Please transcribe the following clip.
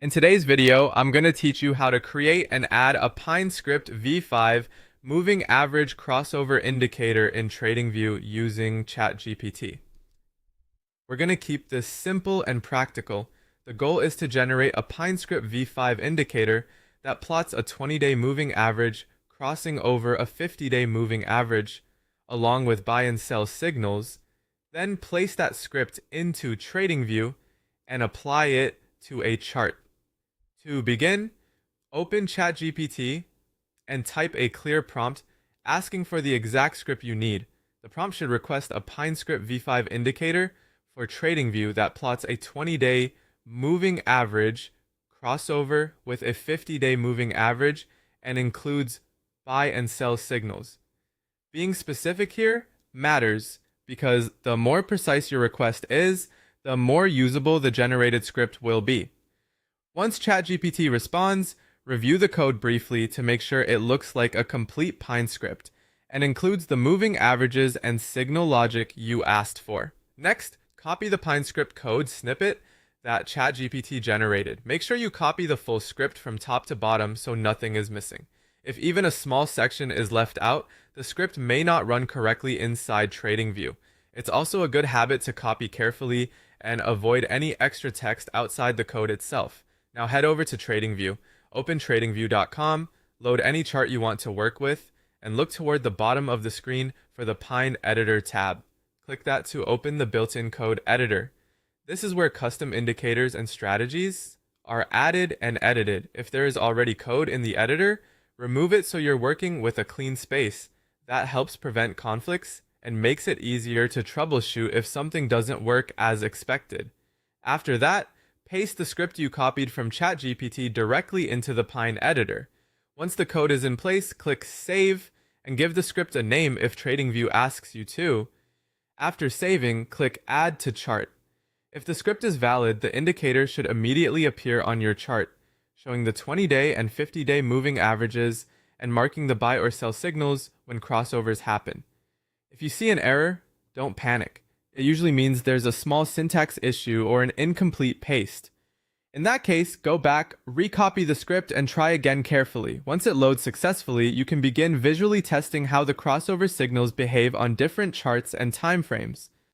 In today's video, I'm going to teach you how to create and add a PineScript V5 moving average crossover indicator in TradingView using ChatGPT. We're going to keep this simple and practical. The goal is to generate a PineScript V5 indicator that plots a 20-day moving average crossing over a 50-day moving average, along with buy and sell signals, then place that script into TradingView and apply it to a chart. To begin, open ChatGPT and type a clear prompt asking for the exact script you need. The prompt should request a PineScript V5 indicator for TradingView that plots a 20-day moving average crossover with a 50-day moving average and includes buy and sell signals. Being specific here matters because the more precise your request is, the more usable the generated script will be. Once ChatGPT responds, review the code briefly to make sure it looks like a complete PineScript and includes the moving averages and signal logic you asked for. Next, copy the PineScript code snippet that ChatGPT generated. Make sure you copy the full script from top to bottom so nothing is missing. If even a small section is left out, the script may not run correctly inside TradingView. It's also a good habit to copy carefully and avoid any extra text outside the code itself. Now head over to TradingView, open tradingview.com, load any chart you want to work with, and look toward the bottom of the screen for the Pine Editor tab. Click that to open the built-in code editor. This is where custom indicators and strategies are added and edited. If there is already code in the editor, remove it so you're working with a clean space. That helps prevent conflicts and makes it easier to troubleshoot if something doesn't work as expected. After that, paste the script you copied from ChatGPT directly into the Pine editor. Once the code is in place, click Save and give the script a name if TradingView asks you to. After saving, click Add to Chart. If the script is valid, the indicator should immediately appear on your chart, showing the 20-day and 50-day moving averages and marking the buy or sell signals when crossovers happen. If you see an error, don't panic. It usually means there's a small syntax issue or an incomplete paste. In that case, go back, recopy the script, and try again carefully. Once it loads successfully, you can begin visually testing how the crossover signals behave on different charts and time frames.